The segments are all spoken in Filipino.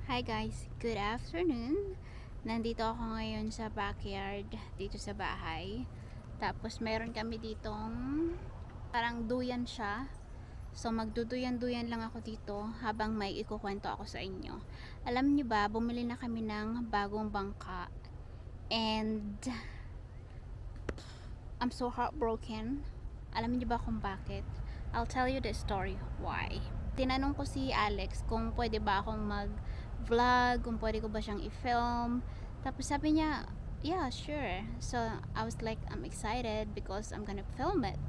Hi guys, good afternoon. Nandito ako ngayon sa backyard dito sa bahay. Tapos meron kami ditong parang duyan siya. So magduduyan-duyan lang ako dito habang may ikukwento ako sa inyo. Alam niyo ba, bumili na kami ng bagong bangka. And I'm so heartbroken. Alam niyo ba kung bakit? I'll tell you the story why. Tinanong ko si Alex kung pwede ba akong mag-vlog, kung pwede ko ba siyang i-film. Tapos sabi niya, yeah, sure. So I was like, I'm excited because I'm gonna film it.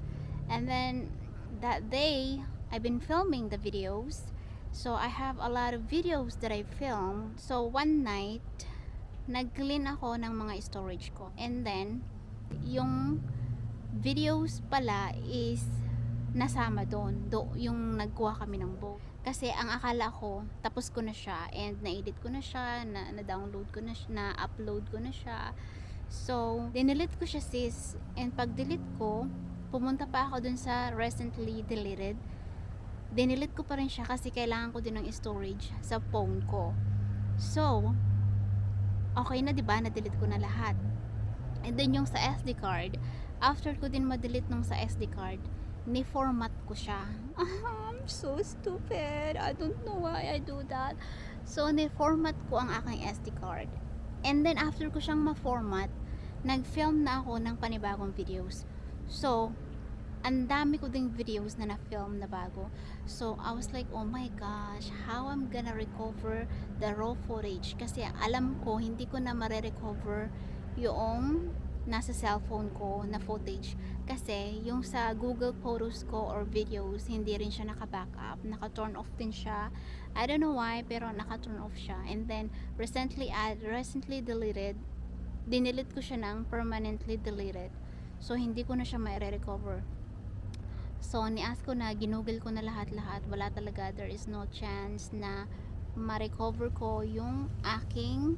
And then that day, I've been filming the videos. So I have a lot of videos that I filmed. So one night, nag-clean ako ng mga storage ko. And then, yung videos pala is nasama doon. Yung nagkuha kami ng boat. Kasi ang akala ko, tapos ko na siya and na-edit ko na siya, na-download ko na siya, na-upload ko na siya. So, dinelete ko siya sis. And pag delete ko, pumunta pa ako dun sa recently deleted. Dinelete ko pa rin siya kasi kailangan ko din ng storage sa phone ko. So, okay na 'di ba? Na-delete ko na lahat. And then yung sa SD card, after ko din ma-delete nung sa SD card, ni-format ko siya. I'm so stupid. I don't know why I do that. So, ni-format ko ang aking SD card. And then, after ko siyang ma-format, nag-film na ako ng panibagong videos. So, ang dami ko ding videos na na-film na bago. So, I was like, oh my gosh, how I'm gonna recover the raw footage? Kasi alam ko, hindi ko na mare-recover yung nasa cellphone ko na footage. Kasi, yung sa Google Photos ko or videos, hindi rin siya naka-backup. Naka-turn off din siya. I don't know why, pero naka-turn off siya. And then, recently deleted. Dinelete ko siya ng permanently deleted. So, hindi ko na siya ma-recover. So, ni-ask ko na, ginugol ko na lahat-lahat. Wala talaga, there is no chance na ma-recover ko yung aking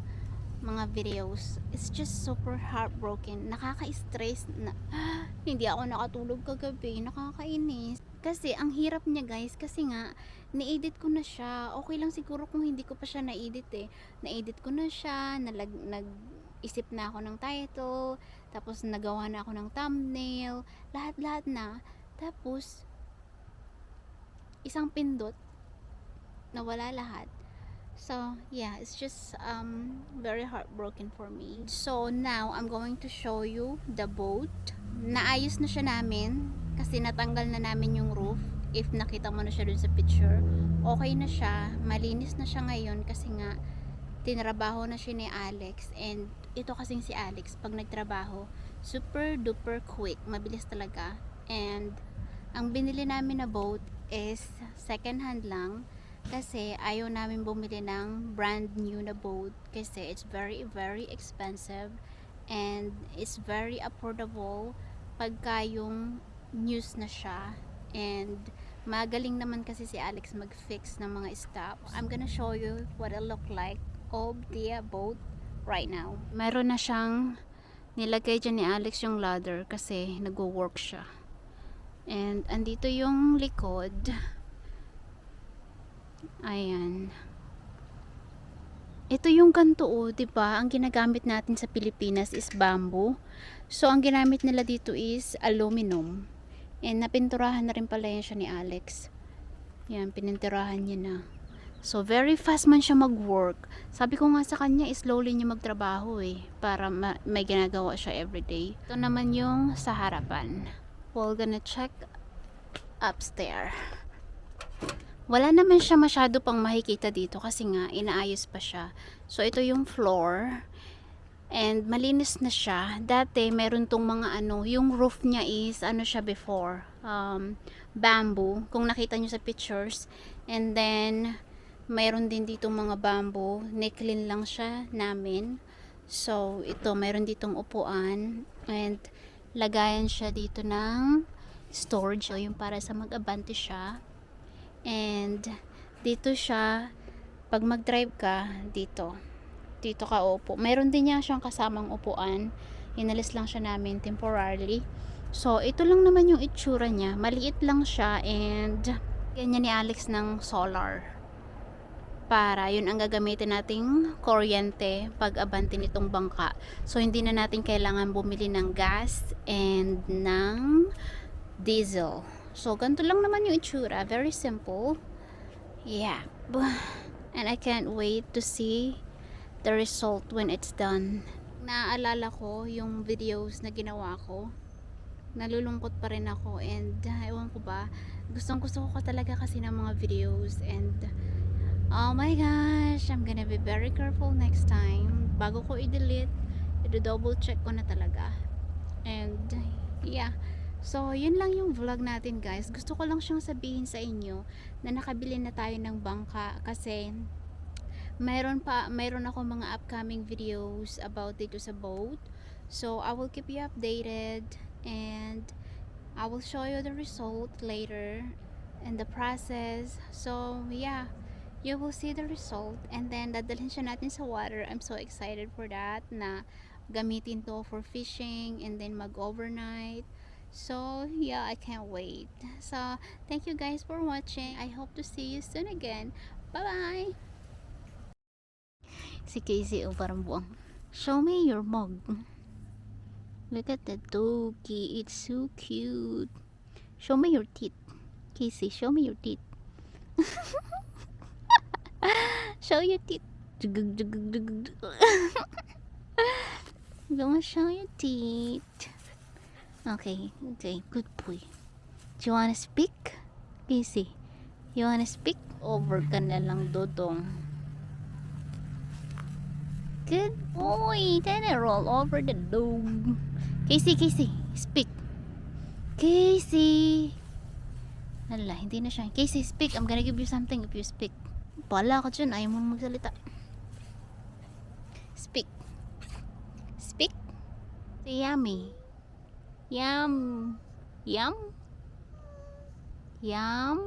mga videos. It's just super heartbroken. Nakaka-stress na hindi ako nakatulog kagabi. Nakakainis. Kasi ang hirap niya guys, kasi nga ni-edit ko na siya. Okay lang siguro kung hindi ko pa siya na-edit eh. Na-edit ko na siya, nag-isip na ako ng title, tapos nagawa na ako ng thumbnail, lahat-lahat na. Tapos isang pindot nawala lahat. So, yeah, it's just very heartbroken for me. So, now, I'm going to show you the boat. Naayos na siya namin kasi natanggal na namin yung roof. If nakita mo na siya dun sa picture, okay na siya. Malinis na siya ngayon kasi nga tinrabaho na siya ni Alex. And ito kasing si Alex, pag nagtrabaho, super duper quick. Mabilis talaga. And ang binili namin na boat is second hand lang. Kasi ayaw namin bumili ng brand new na boat kasi it's very very expensive and it's very affordable pagka yung news na siya. And magaling naman kasi si Alex mag-fix ng mga stops. I'm gonna show you what it look like of the boat right now. Meron na siyang nilagay dyan ni Alex yung ladder kasi nagwo-work siya. And andito yung likod. Ayan. Ito yung kanto, oh, 'di ba? Ang ginagamit natin sa Pilipinas is bamboo. So ang ginamit nila dito is aluminum. And napinturahan na rin pala yan siya ni Alex. Yan, pininturahan niya na. So very fast man siya mag-work. Sabi ko nga sa kanya, slowly niya magtrabaho eh, para may ginagawa siya everyday. Ito naman yung sa harapan. We're gonna check upstairs. Wala naman siya masyado pang makikita dito kasi nga inaayos pa siya. So ito yung floor and malinis na siya. Dati meron tong mga yung roof niya is siya before, bamboo, kung nakita nyo sa pictures. And then mayroon din dito mga bamboo, ni-clean lang siya namin. So ito mayroon ditong upuan and lagayan siya dito ng storage, so yung para sa mag-abante siya. And dito siya, pag mag-drive ka dito ka upo. Meron din niya siyang kasamang upuan, inalis lang siya namin temporarily. So ito lang naman yung itsura niya, maliit lang siya. And ganyan ni Alex ng solar. para yun ang gagamitin nating kuryente pag abante nitong bangka. So hindi na natin kailangan bumili ng gas and ng diesel. So ganito lang naman yung itsura, very simple. Yeah. And I can't wait to see the result when it's done. Naaalala ko yung videos na ginawa ko, nalulungkot pa rin ako, and ewan ko ba, gustong gusto ko talaga kasi ng mga videos, and oh my gosh, I'm gonna be very careful next time. Bago ko i-delete, i-double check ko na talaga. And yeah, so yun lang yung vlog natin guys. Gusto ko lang siyang sabihin sa inyo na nakabili na tayo ng bangka, kasi mayroon ako mga upcoming videos about dito sa boat. So I will keep you updated, and I will show you the result later and the process. So yeah, you will see the result, and then dadalhin siya natin sa water. I'm so excited for that, na gamitin to for fishing and then mag overnight. So yeah, I can't wait. So thank you guys for watching. I hope to see you soon again. Bye bye. Si Casey, oh, parang buang. Show me your mug. Look at the doggy, it's so cute. Show me your teeth. Casey, show me your teeth. Show your teeth. Don't show your teeth. Okay, good boy. Do you wanna speak? Casey, you wanna speak? Over ka na lang, Dodong. Good boy. Then I roll over the dog. Casey, speak. Casey. Hala, hindi na siya. Casey, speak. I'm gonna give you something if you speak. Pala ka dyan. Ayaw mo magsalita. Speak. Speak. Say yummy. Yum. Yum. Yum.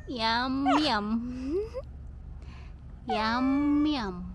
Yum, yum. Yum, yum.